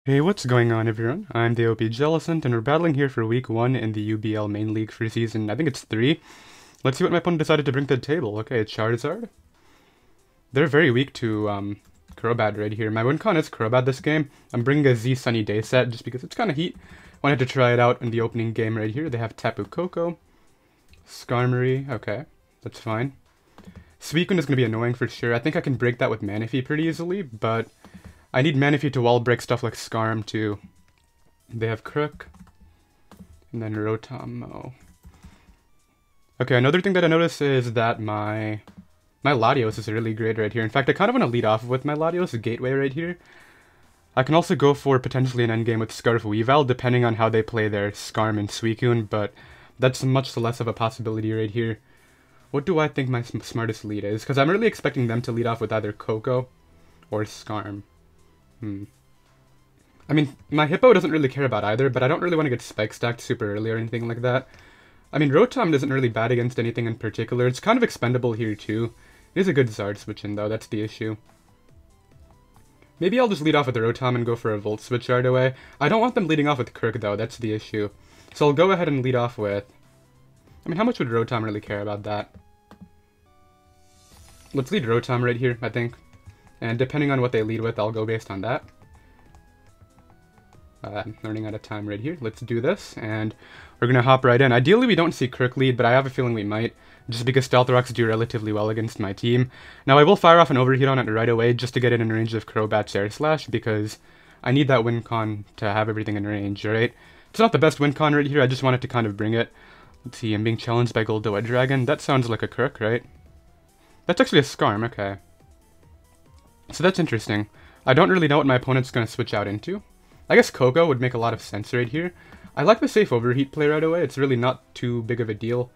Hey, what's going on everyone? I'm the OPJellicent, and we're battling here for week 1 in the UBL main league for season, I think it's 3. Let's see what my opponent decided to bring to the table. Okay, it's Charizard. They're very weak to Crobat right here. My win con is Crobat this game. I'm bringing a Z Sunny Day set just because it's kind of heat. Wanted to try it out in the opening game right here. They have Tapu Koko, Skarmory, okay, that's fine. Suicune is going to be annoying for sure. I think I can break that with Manaphy pretty easily, but I need Manaphy to wall break stuff like Skarm too. They have Crook, and then Rotom. Okay, another thing that I noticed is that my Latios is really great right here. In fact, I kind of want to lead off with my Latios Gateway right here. I can also go for potentially an endgame with Scarf Weavile, depending on how they play their Skarm and Suicune, but that's much less of a possibility right here. What do I think my smartest lead is? Because I'm really expecting them to lead off with either Koko or Skarm. I mean, my Hippo doesn't really care about either, but I don't really want to get spike stacked super early or anything like that. I mean, Rotom isn't really bad against anything in particular. It's kind of expendable here too. It is a good Zard switch in though, that's the issue. Maybe I'll just lead off with the Rotom and go for a Volt switch right away. I don't want them leading off with Kirk though, that's the issue. So I'll go ahead and lead off with... I mean, how much would Rotom really care about that? Let's lead Rotom right here, I think. And depending on what they lead with, I'll go based on that. I'm running out of time right here. Let's do this, and we're going to hop right in. Ideally, we don't see Kirk lead, but I have a feeling we might, just because Stealth Rocks do relatively well against my team. Now, I will fire off an Overheat on it right away, just to get it in range of Crobat's Air Slash, because I need that win con to have everything in range, right? It's not the best win con right here, I just wanted to kind of bring it. Let's see, I'm being challenged by GoldoaDragon. That sounds like a Kirk, right? That's actually a Skarm, okay. So that's interesting. I don't really know what my opponent's going to switch out into. I guess Koko would make a lot of sense right here. I like the safe Overheat play right away. It's really not too big of a deal.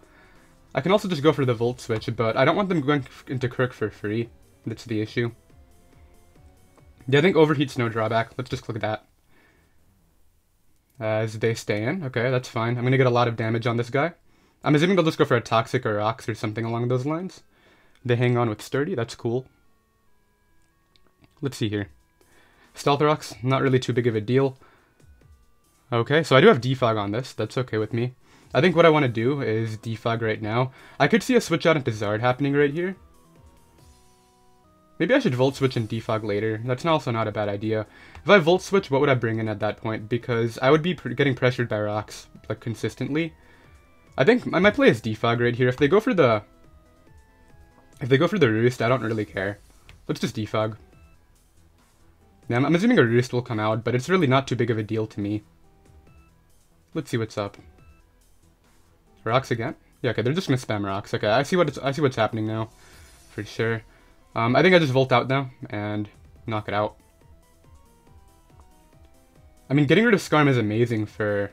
I can also just go for the Volt switch, but I don't want them going into Kirk for free. That's the issue. Yeah, I think Overheat's no drawback. Let's just click that. As they stay in. Okay, that's fine. I'm going to get a lot of damage on this guy. I'm assuming they'll just go for a Toxic or Rocks or something along those lines. They hang on with Sturdy. That's cool. Let's see here. Stealth Rocks, not really too big of a deal. Okay, so I do have Defog on this. That's okay with me. I think what I want to do is Defog right now. I could see a switch out into Zard happening right here. Maybe I should Volt Switch and Defog later. That's also not a bad idea. If I Volt Switch, what would I bring in at that point? Because I would be getting pressured by Rocks, like, consistently. I think I might play as Defog right here. If they go for the Roost, I don't really care. Let's just Defog. Now, I'm assuming a Roost will come out, but it's really not too big of a deal to me. Let's see what's up. Rocks again? Yeah, okay, they're just gonna spam Rocks. Okay, I see what's happening now, for sure. I think I just Volt out now and knock it out. I mean, getting rid of Skarm is amazing for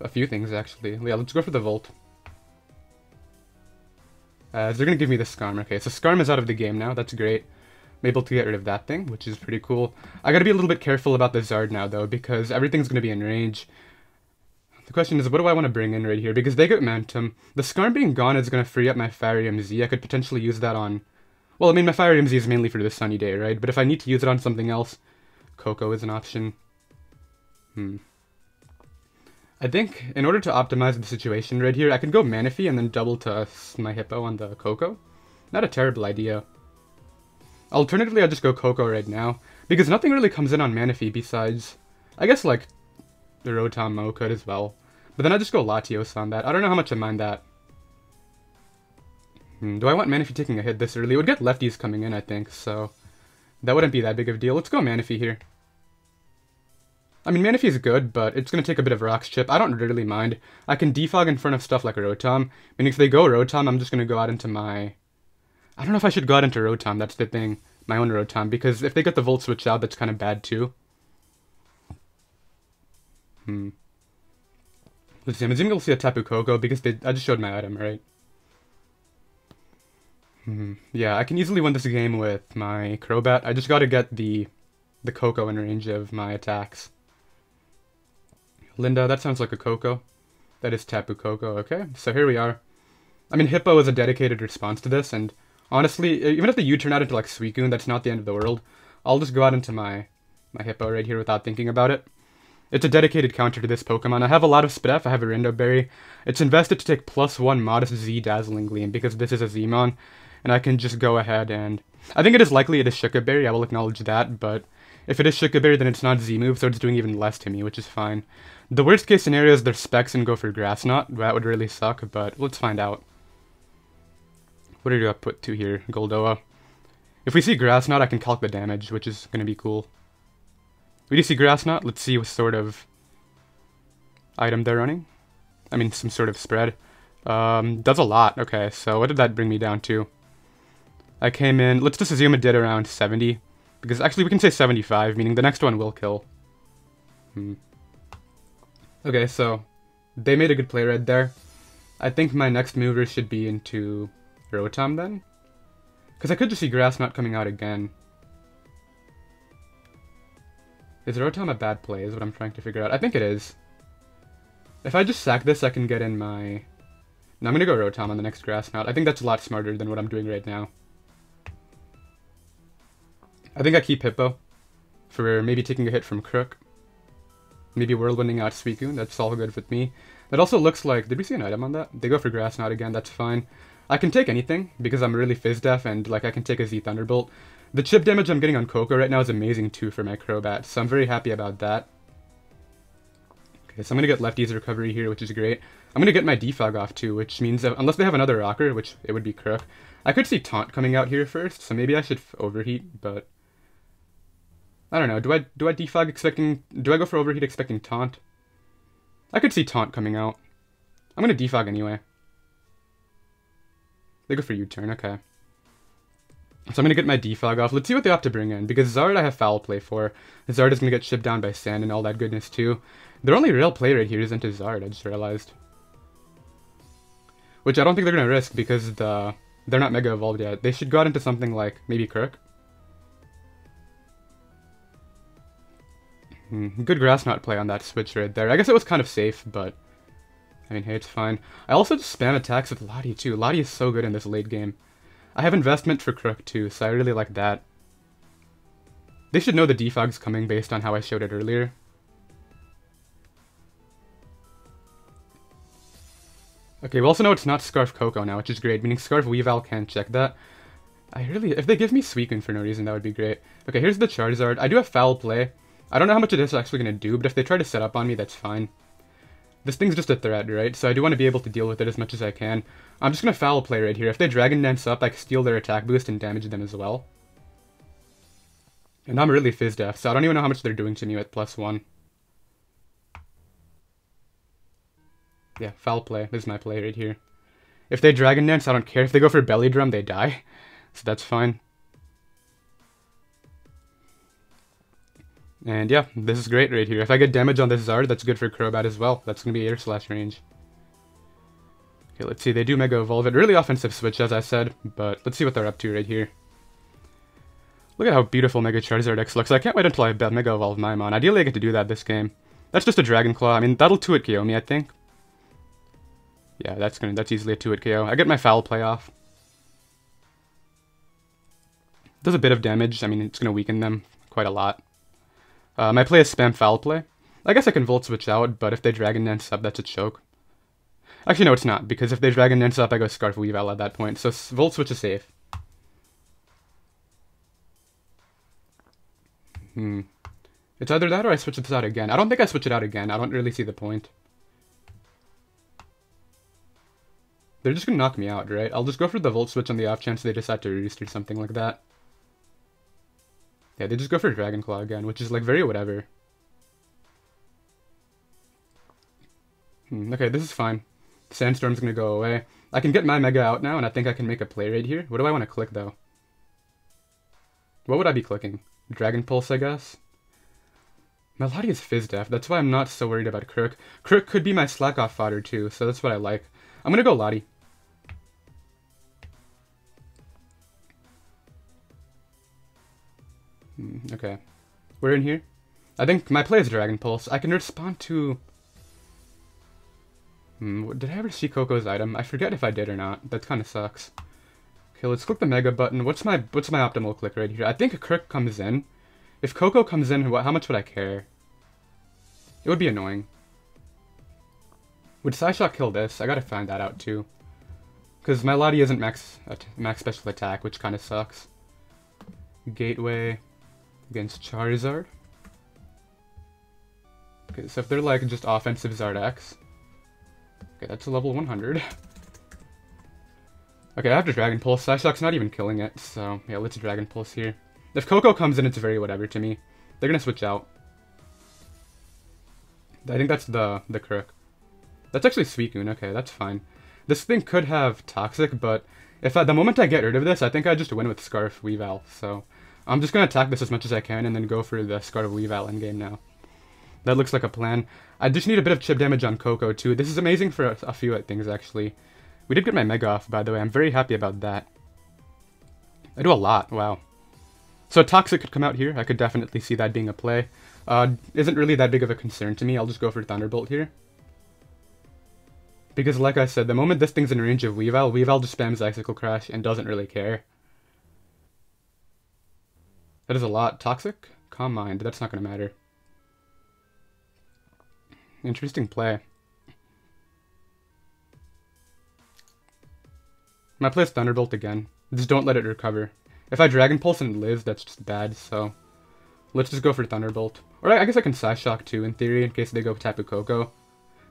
a few things, actually. Yeah, let's go for the Volt. They're gonna give me the Skarm. Okay, so Skarm is out of the game now. That's great. I'm able to get rid of that thing, which is pretty cool. I gotta be a little bit careful about the Zard now, though, because everything's gonna be in range. The question is, what do I want to bring in right here? Because they get Momentum. The Skarm being gone is gonna free up my Farium Z. I could potentially use that on... Well, I mean, my Farium Z is mainly for the Sunny Day, right? But if I need to use it on something else, Koko is an option. I think, in order to optimize the situation right here, I could go Manaphy and then double to my Hippo on the Koko. Not a terrible idea. Alternatively, I'll just go Koko right now, because nothing really comes in on Manaphy besides, I guess, like, the Rotom could as well. But then I just go Latios on that. I don't know how much I mind that. Do I want Manaphy taking a hit this early? It would get lefties coming in, I think, so that wouldn't be that big of a deal. Let's go Manaphy here. I mean, Manaphy is good, but it's going to take a bit of Rocks chip. I don't really mind. I can defog in front of stuff like Rotom. I mean, if they go Rotom, I'm just going to go out into my... I don't know if I should go out into Rotom, that's the thing. My own Rotom, because if they get the Volt Switch out, that's kind of bad too. Let's see, I'm assuming we'll see a Tapu Koko, because I just showed my item, right? Yeah, I can easily win this game with my Crobat. I just gotta get the Koko in range of my attacks. Linda, that sounds like a Koko. That is Tapu Koko, okay. So here we are. I mean, Hippo is a dedicated response to this, and honestly, even if the U turn out into like Suicune, that's not the end of the world. I'll just go out into my my Hippo right here without thinking about it. It's a dedicated counter to this Pokemon. I have a lot of Spidef, I have a Rindo Berry. It's invested to take +1 Modest Z Dazzling Gleam because this is a Zmon, and I can just go ahead and... I think it is likely it is Shuka Berry, I will acknowledge that, but if it is Shuka Berry then it's not Z-move, so it's doing even less to me, which is fine. The worst case scenario is their Specs and go for Grass Knot. That would really suck, but let's find out. What do I put to here? Goldoa. If we see Grass Knot, I can calc the damage, which is going to be cool. We do see Grass Knot. Let's see what sort of item they're running. I mean, some sort of spread. Does a lot. Okay, so what did that bring me down to? I came in... Let's just assume it did around 70. Because actually we can say 75, meaning the next one will kill. Okay, so they made a good play right there. I think my next mover should be into Rotom then. Because I could just see Grass Knot coming out again. Is Rotom a bad play is what I'm trying to figure out. I think it is. If I just sack this, I can get in my... No, I'm going to go Rotom on the next Grass Knot. I think that's a lot smarter than what I'm doing right now. I think I keep Hippo for maybe taking a hit from Crook. Maybe Whirlwinding out Suicune. That's all good with me. That also looks like... Did we see an item on that? They go for Grass Knot again. That's fine. I can take anything because I'm really Fizz-Def and like I can take a Z Thunderbolt. The chip damage I'm getting on Coco right now is amazing too for my Crobat, so I'm very happy about that. Okay, so I'm going to get Lefty's recovery here, which is great. I'm going to get my Defog off too, which means that unless they have another Rocker, which it would be Crook, I could see Taunt coming out here first, so maybe I should Overheat, but... I don't know, do I Defog expecting... Do I go for Overheat expecting Taunt? I could see Taunt coming out. I'm going to Defog anyway. They go for U-turn, okay. So I'm going to get my Defog off. Let's see what they have to bring in, because Zard I have Foul Play for. Zard is going to get shipped down by Sand and all that goodness too. Their only real play right here is into Zard, I just realized. Which I don't think they're going to risk, because they're not Mega Evolved yet. They should go out into something like, maybe Kirk. Good Grass Knot play on that switch right there. I guess it was kind of safe, but... I mean, hey, it's fine. I also just spam attacks with Lottie too. Lottie is so good in this late game. I have investment for Crook too, so I really like that. They should know the Defog's coming based on how I showed it earlier. Okay, we also know it's not Scarf Coco now, which is great, meaning Scarf Weavile can't check that. If they give me Suicune for no reason, that would be great. Okay, here's the Charizard. I do have Foul Play. I don't know how much of this is actually going to do, but if they try to set up on me, that's fine. This thing's just a threat, right? So I do want to be able to deal with it as much as I can. I'm just going to Foul Play right here. If they Dragon Dance up, I can steal their attack boost and damage them as well. And I'm really Fizz-Def, so I don't even know how much they're doing to me at +1. Yeah, Foul Play. This is my play right here. If they Dragon Dance, I don't care. If they go for Belly Drum, they die. So that's fine. And yeah, this is great right here. If I get damage on this Zard, that's good for Crobat as well. That's going to be Air Slash range. Okay, let's see. They do Mega Evolve it. Really offensive switch, as I said, but let's see what they're up to right here. Look at how beautiful Mega Charizard X looks. I can't wait until I Mega Evolve Maimon. Ideally, I get to do that this game. That's just a Dragon Claw. I mean, that'll 2-hit KO me, I think. Yeah, that's easily a 2-hit KO. I get my Foul Play off. Does a bit of damage. I mean, it's going to weaken them quite a lot. My play is Spam Foul Play. I guess I can Volt Switch out, but if they Dragon Dance up, that's a choke. Actually, no, it's not, because if they Dragon Dance up, I go Scarf Weavile at that point, so Volt Switch is safe. It's either that or I switch this out again. I don't think I switch it out again. I don't really see the point. They're just gonna knock me out, right? I'll just go for the Volt Switch on the off chance they decide to roost or something like that. Yeah, they just go for Dragon Claw again, which is like very whatever. Okay, this is fine. Sandstorm's gonna go away. I can get my Mega out now, and I think I can make a play right here. What do I want to click, though? What would I be clicking? Dragon Pulse, I guess? Melody is Fizz-Def. That's why I'm not so worried about Crook. Crook could be my slack-off fodder, too, so that's what I like. I'm gonna go Lottie. Okay. We're in here. I think my play is Dragon Pulse. I can respond to... did I ever see Coco's item? I forget if I did or not. That kind of sucks. Okay, let's click the Mega button. What's my optimal click right here? I think a Crook comes in. If Coco comes in, how much would I care? It would be annoying. Would Psyshock kill this? I gotta find that out too. Because my Lottie isn't max special attack, which kind of sucks. Gateway against Charizard. Okay, so if they're like just offensive Zard X. Okay, that's a level 100. Okay, I have to Dragon Pulse. Psyshock's not even killing it, so yeah, let's Dragon Pulse here. If Coco comes in, it's very whatever to me. They're gonna switch out. I think that's the Crook. That's actually Suicune. Okay, that's fine. This thing could have Toxic, but if the moment I get rid of this, I think I just win with Scarf Weavile. So I'm just gonna attack this as much as I can and then go for the Scarf Weavile in game now. That looks like a plan. I just need a bit of chip damage on Coco too. This is amazing for a few things actually. We did get my Mega off, by the way. I'm very happy about that. I do a lot. Wow. So Toxic could come out here. I could definitely see that being a play. Isn't really that big of a concern to me. I'll just go for Thunderbolt here. Because like I said, the moment this thing's in range of Weavile, Weavile just spams Icicle Crash and doesn't really care. That is a lot. Toxic? Calm Mind. That's not going to matter. Interesting play. I might play Thunderbolt again. Just don't let it recover. If I Dragon Pulse and it lives, that's just bad, so let's just go for Thunderbolt. Or I guess I can Psyshock too, in theory, in case they go Tapu Koko.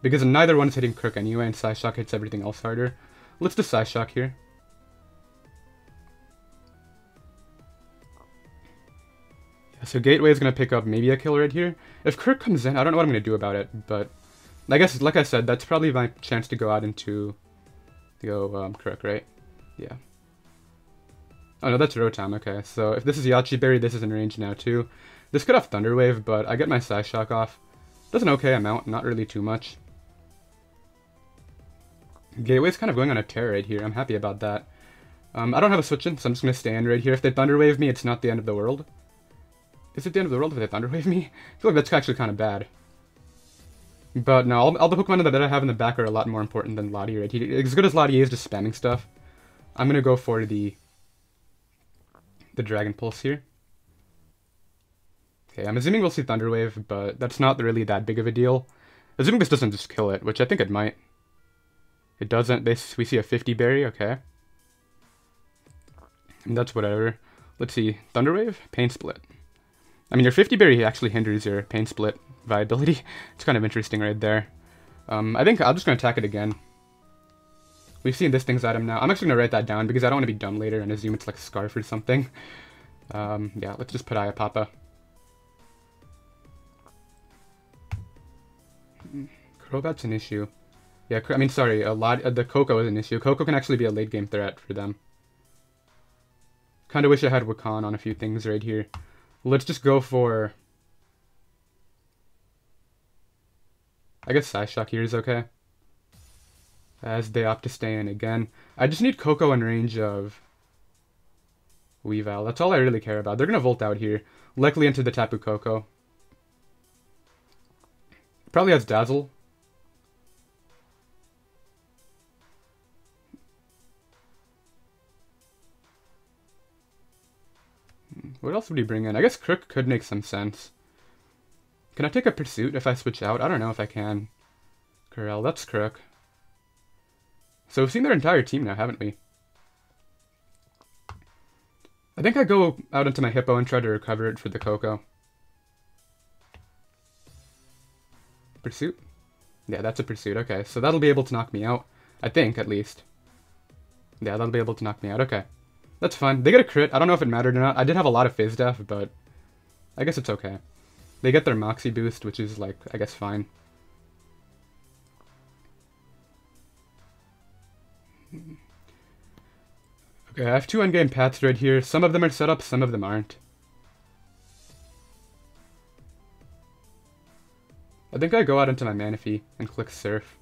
Because neither one's hitting Crook anyway, and Psyshock hits everything else harder. Let's just Psyshock here. Yeah, so Gateway is going to pick up maybe a kill right here. If Crook comes in, I don't know what I'm going to do about it, but I guess, like I said, that's probably my chance to go out into Crook, right? Yeah. Oh no, that's Rotom, okay. So if this is Yachi Berry, this is in range now too. This could have Thunder Wave, but I get my Psyshock off. Does an okay amount, not really too much. Gateway's kind of going on a tear right here. I'm happy about that. I don't have a switch in, so I'm just going to stand right here. If they Thunder Wave me, it's not the end of the world. Is it the end of the world if they Thunder Wave me? I feel like that's actually kind of bad. But no, all the Pokemon that I have in the back are a lot more important than Lottie right here. As good as Lottie is just spamming stuff, I'm going to go for the Dragon Pulse here. Okay, I'm assuming we'll see Thunder Wave, but that's not really that big of a deal. Assuming this doesn't just kill it, which I think it might. It doesn't. We see a 50 berry, okay. And that's whatever. Let's see. Thunder Wave? Pain Split. I mean, your 50 berry actually hinders your Pain Split viability. It's kind of interesting right there. I think I'm just going to attack it again. We've seen this thing's item now. I'm actually going to write that down because I don't want to be dumb later and assume it's like a Scarf or something. Yeah, let's just put Iapapa. Crobat's an issue. Yeah, I mean, sorry, the Coco is an issue. Coco can actually be a late game threat for them. Kind of wish I had Wakan on a few things right here. Let's just go for... I guess Psyshock here is okay. As they opt to stay in again. I just need Coco in range of Weavile. That's all I really care about. They're going to Volt out here. Likely into the Tapu Koko. Probably has Dazzle. What else would he bring in? I guess Crook could make some sense. Can I take a Pursuit if I switch out? I don't know if I can. Corel, that's Crook. So we've seen their entire team now, haven't we? I think I go out into my Hippo and try to recover it for the Coco. Pursuit? Yeah, that's a Pursuit. Okay, so that'll be able to knock me out. I think, at least. Yeah, that'll be able to knock me out. Okay. That's fine. They get a crit. I don't know if it mattered or not. I did have a lot of Phase Def, but I guess it's okay. They get their Moxie boost, which is, like, I guess fine. Okay, I have two endgame paths right here. Some of them are set up, some of them aren't. I think I go out into my Manaphy and click Surf.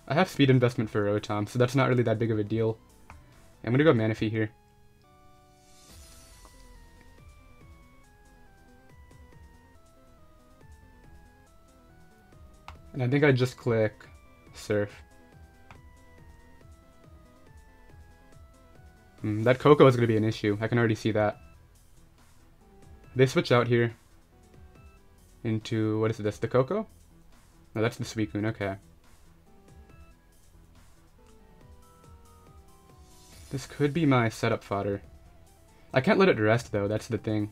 I have speed investment for Rotom, so that's not really that big of a deal. I'm gonna go Manaphy here. And I think I just click Surf. That Coco is going to be an issue. I can already see that. They switch out here into, what is this, the Coco? No, that's the Suicune, okay. This could be my setup fodder. I can't let it rest, though, that's the thing.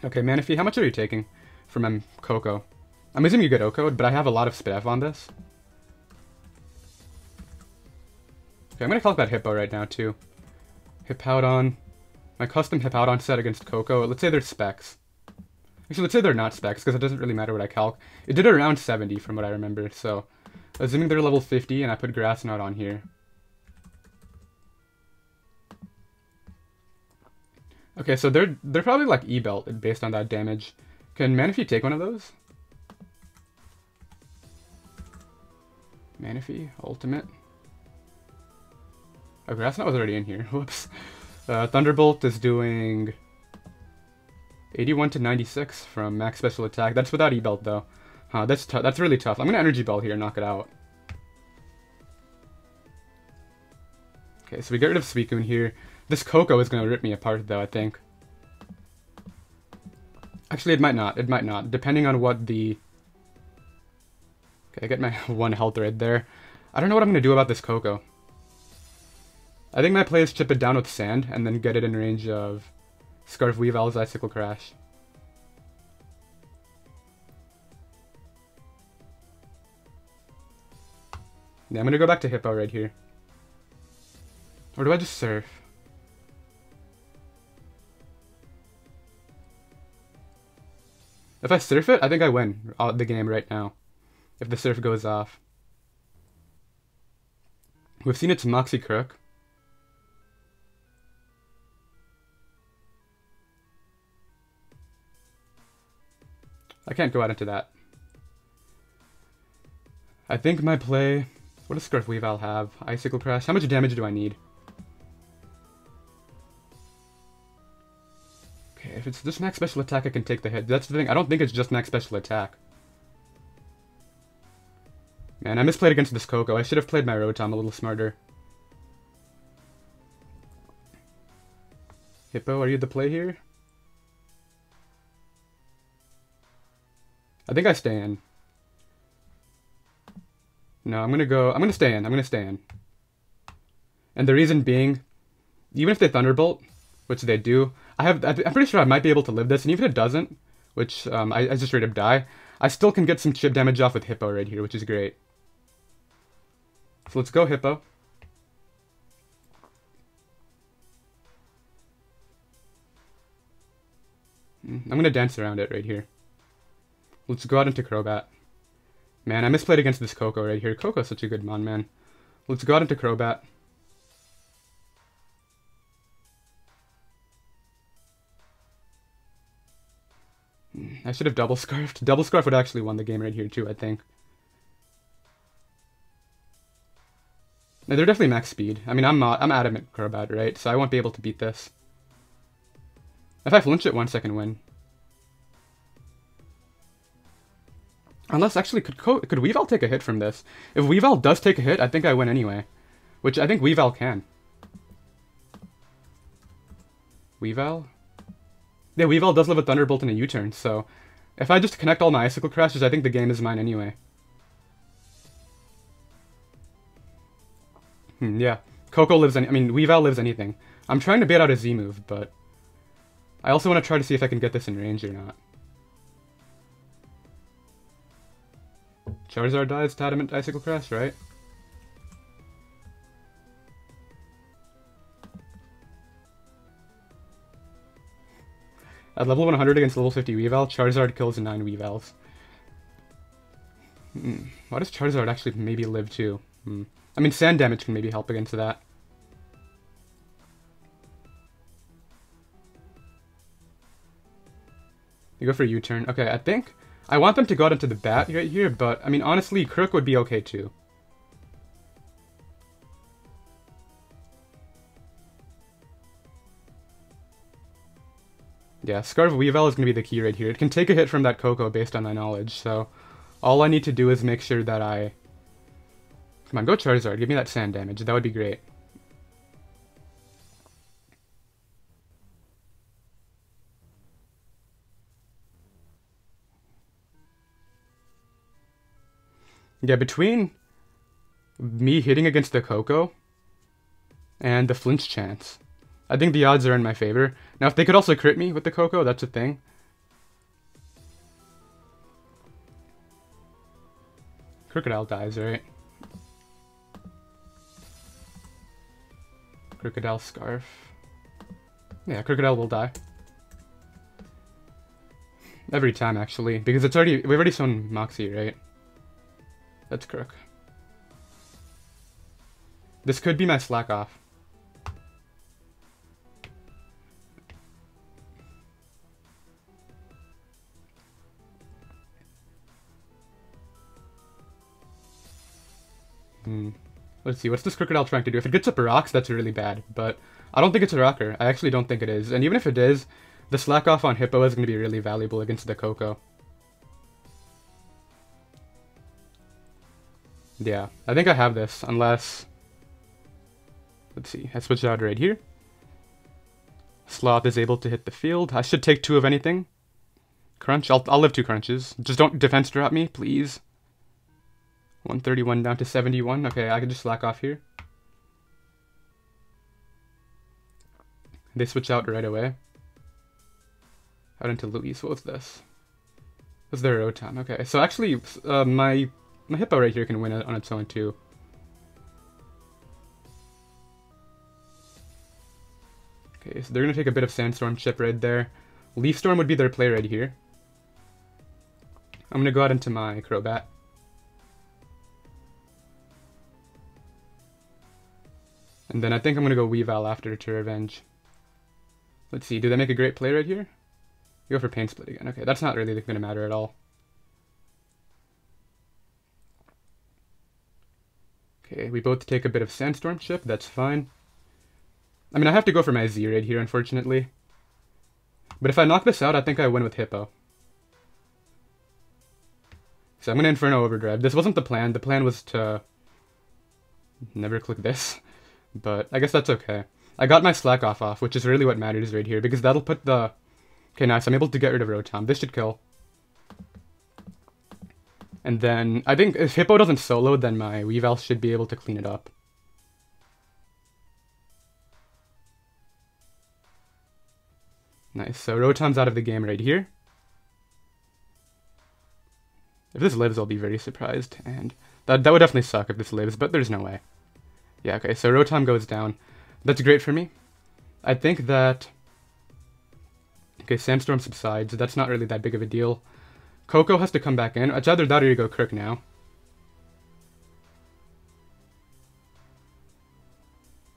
Okay, Manaphy, how much are you taking from my Coco? I'm assuming you get Oko'd, but I have a lot of Spidef on this. Okay, I'm gonna call that Hippo right now, too. Hippowdon. My custom Hippowdon set against Coco. Let's say they're specs. Actually, let's say they're not specs, because it doesn't really matter what I calc. It did around 70 from what I remember, so... Assuming they're level 50, and I put Grass Knot on here. Okay, so they're probably like E-Belt based on that damage. Can Manaphy take one of those? Manaphy, Ultimate. Oh, Grass Knot was already in here. Whoops. Thunderbolt is doing 81 to 96 from max special attack. That's without E-Belt though. That's really tough. I'm gonna Energy Belt here and knock it out. Okay, so we get rid of Suicune here. This Coco is gonna rip me apart though, I think. Actually, it might not. It might not, depending on what the... Okay, I get my 1 health right there. I don't know what I'm gonna do about this Coco. I think my play is chip it down with Sand, and then get it in range of Scarf Weavile's Icicle Crash. Yeah, I'm gonna go back to Hippo right here. Or do I just Surf? If I Surf it, I think I win the game right now. If the Surf goes off. We've seen its Moxie Crook. I can't go out into that. I think my play... What does Scarf Weavile have? Icicle Crash. How much damage do I need? Okay, if it's just max special attack, I can take the hit. That's the thing. I don't think it's just max special attack. Man, I misplayed against this Coco. I should have played my Rotom a little smarter. Hippo, are you the play here? I think I stay in. No, I'm gonna stay in. I'm gonna stay in. And the reason being, even if they Thunderbolt, which they do, I'm pretty sure I might be able to live this, and even if it doesn't, which I just straight up die, I still can get some chip damage off with Hippo right here, which is great. So let's go Hippo. I'm gonna dance around it right here. Let's go out into Crobat. Man, I misplayed against this Coco right here. Coco's such a good mon, man. Let's go out into Crobat. I should have double scarfed. Double scarf would actually won the game right here too, I think. No, they're definitely max speed. I mean, I'm adamant Crobat, right? So I won't be able to beat this. If I flinch it once, I can win. Unless, actually, could Weavile take a hit from this? If Weavile does take a hit, I think I win anyway. Which I think Weavile can. Weavile? Yeah, Weavile does live a Thunderbolt and a U-turn, so... If I just connect all my Icicle Crashes, I think the game is mine anyway. Yeah. Coco lives I mean, Weavile lives anything. I'm trying to bait out a Z-move, but... I also want to try to see if I can get this in range or not. Charizard dies to Adamant Icicle Crash, right? At level 100 against level 50 Weavile, Charizard kills 9 Weaviles. Why does Charizard actually maybe live too? I mean, sand damage can maybe help against that. You go for a U-turn. Okay, I think... I want them to go out into the bat right here, but, I mean, honestly, Crook would be okay too. Yeah, Scarf Weavile is going to be the key right here. It can take a hit from that Coco based on my knowledge, so all I need to do is make sure that I Come on, go Charizard. Give me that sand damage. That would be great. Yeah, between me hitting against the Coco and the flinch chance, I think the odds are in my favor. Now, if they could also crit me with the Coco, that's a thing. Crocodile dies, right? Crocodile Scarf. Yeah, Crocodile will die. Every time, actually, because we've already shown Moxie, right? That's Crook. This could be my slack off. Let's see, what's this Crocodile trying to do? If it gets up rocks, that's really bad, but I don't think it's a rocker. I actually don't think it is. And even if it is, the slack off on Hippo is going to be really valuable against the Coco. Yeah, I think I have this, unless... Let's see, I switch out right here. Sloth is able to hit the field. I should take 2 of anything. Crunch, I'll live 2 crunches. Just don't defense drop me, please. 131 down to 71. Okay, I can just slack off here. They switch out right away. Out into Luis. What was this? Was there a Rotom? Okay, so actually, my Hippo right here can win it on its own too. Okay, so they're gonna take a bit of Sandstorm chip right there. Leaf Storm would be their play right here. I'm gonna go out into my Crobat. And then I think I'm gonna go Weavile after to revenge. Let's see, do they make a great play right here? Go for Pain Split again. Okay, that's not really gonna matter at all. Okay, we both take a bit of Sandstorm chip, that's fine. I mean, I have to go for my Z right here, unfortunately. But if I knock this out, I think I win with Hippo. So I'm gonna Inferno Overdrive. This wasn't the plan. The plan was to never click this. But I guess that's okay. I got my slack off, which is really what matters right here, because that'll put the... Okay, nice. I'm able to get rid of Rotom. This should kill. And then, I think if Hippo doesn't solo, then my Weavile should be able to clean it up. Nice. So Rotom's out of the game right here. If this lives, I'll be very surprised. And that would definitely suck if this lives, but there's no way. Yeah, okay, so Rotom goes down. That's great for me. I think that... Okay, Sandstorm subsides. That's not really that big of a deal. Coco has to come back in. It's either that or you go Crook now.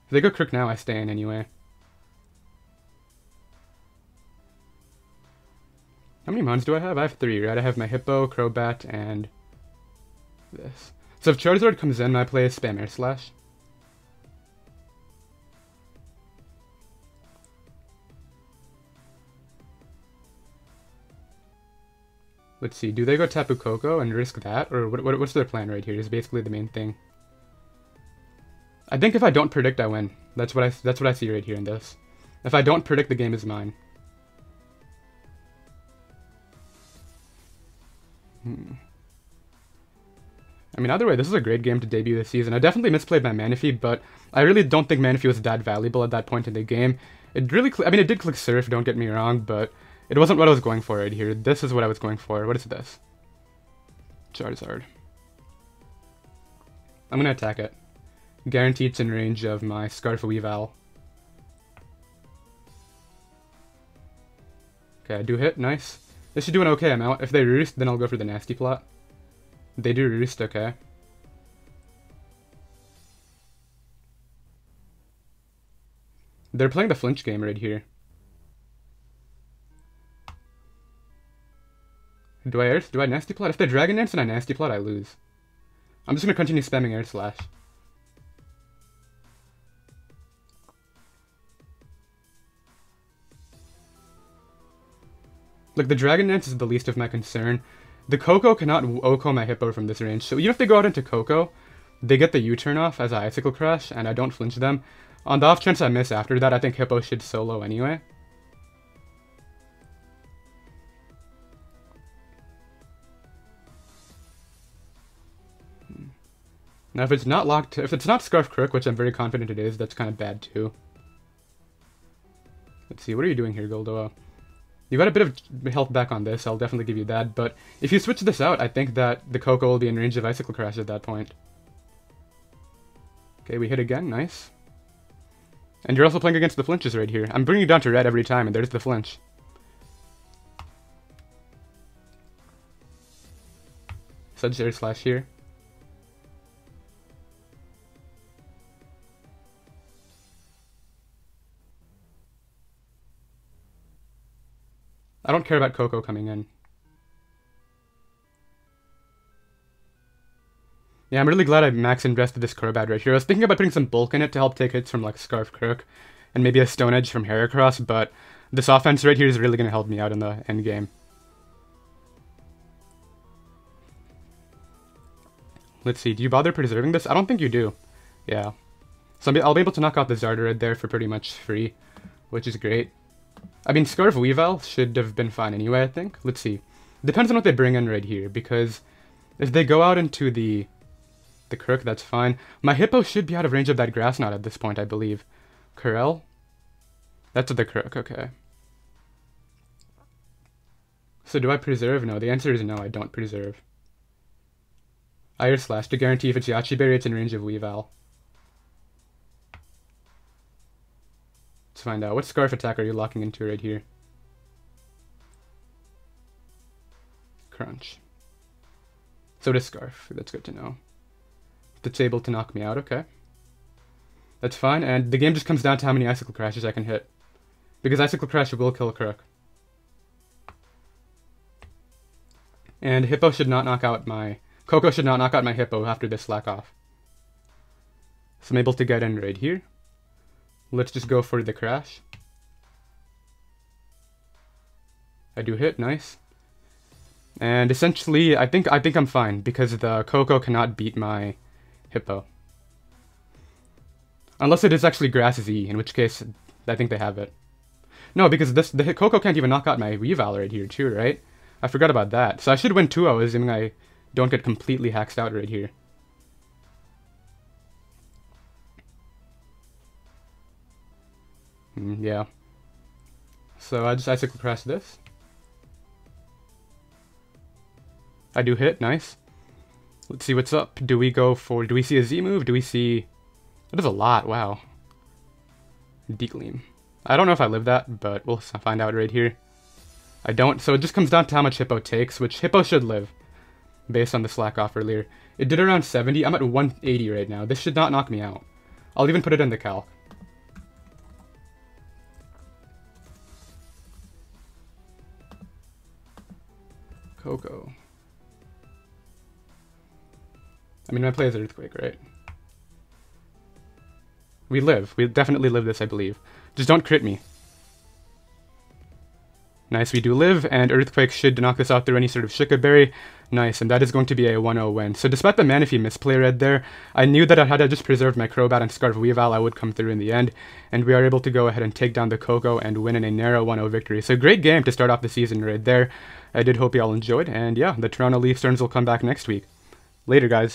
If they go Crook now, I stay in anyway. How many mons do I have? I have 3, right? I have my Hippo, Crobat, and this. So if Charizard comes in, my play is spam Air Slash. Let's see, do they go Tapu Koko and risk that? Or what's their plan right here is basically the main thing. I think if I don't predict, I win. That's what I see right here in this. If I don't predict, the game is mine. I mean, either way, this is a great game to debut this season. I definitely misplayed my Manaphy, but I really don't think Manaphy was that valuable at that point in the game. It really, I mean, it did click Surf, don't get me wrong, but it wasn't what I was going for right here. This is what I was going for. What is this? Charizard. I'm gonna attack it. Guarantee it's in range of my Scarf Weavile. Okay, I do hit. Nice. This should do an okay amount. If they roost, then I'll go for the Nasty Plot. They do roost, okay. They're playing the flinch game right here. Do I Nasty Plot? If they Dragon Dance and I Nasty Plot, I lose. I'm just gonna continue spamming Air Slash. Look, the Dragon Dance is the least of my concern. The Coco cannot OHKO my Hippo from this range, so even if they go out into Coco, they get the U-turn off as I Icicle Crash, and I don't flinch them. On the off chance I miss after that, I think Hippo should solo anyway. Now if it's not locked, if it's not Scarf Crook, which I'm very confident it is, that's kind of bad too. Let's see, what are you doing here, Goldoa? You got a bit of health back on this, I'll definitely give you that, but if you switch this out, I think that the Coco will be in range of Icicle Crash at that point. Okay, we hit again, nice. And you're also playing against the flinches right here. I'm bringing you down to red every time, and there's the flinch. Sedge air slash here. I don't care about Coco coming in. Yeah, I'm really glad I max invested this Crobat right here. I was thinking about putting some bulk in it to help take hits from like Scarf Crook and maybe a Stone Edge from Heracross, but this offense right here is really going to help me out in the end game. Let's see, do you bother preserving this? I don't think you do. Yeah. So I'll be able to knock out the Zardorid there for pretty much free, which is great. I mean, Scarf Weavile should have been fine anyway, I think. Let's see. Depends on what they bring in right here, because if they go out into the Crook, that's fine. My Hippo should be out of range of that Grass Knot at this point, I believe. Corel? That's the Crook, okay. So do I preserve? No, the answer is no, I don't preserve. Iron Slash to guarantee if it's Yachi Berry, it's in range of Weavile. Let's find out. What Scarf attack are you locking into right here? Crunch. So does Scarf. That's good to know. It's able to knock me out, okay. That's fine, and the game just comes down to how many Icicle Crashes I can hit. Because Icicle Crash will kill Crook. And Hippo should not knock out my... Coco should not knock out my Hippo after this slack off. So I'm able to get in right here. Let's just go for the Crash. I do hit, nice. And essentially, I think I'm fine, because the Coco cannot beat my Hippo. Unless it is actually Grass Z, in which case, I think they have it. No, because the Coco can't even knock out my Weavile right here too, right? I forgot about that. So I should win 2-0, assuming I don't get completely hacked out right here. Yeah. So I just Icicle Crash this. I do hit, nice. Let's see what's up. Do we see a Z move? Do we see... That is a lot, wow. Decleam. I don't know if I live that, but we'll find out right here. I don't, so it just comes down to how much Hippo takes, which Hippo should live, based on the slack off earlier. It did around 70, I'm at 180 right now. This should not knock me out. I'll even put it in the calc. Coco. I mean, my play is Earthquake, right? We live. We definitely live this, I believe. Just don't crit me. Nice, we do live, and Earthquake should knock this out through any sort of Shika Berry. Nice, and that is going to be a 1-0 win. So despite the Manaphy misplay red there, I knew that had I just preserved my Crobat and Scarf Weavile, I would come through in the end, and we are able to go ahead and take down the Coco and win in a narrow 1-0 victory. So great game to start off the season right there. I did hope you all enjoyed, and yeah, the Toronto Leaf Stearns will come back next week. Later, guys.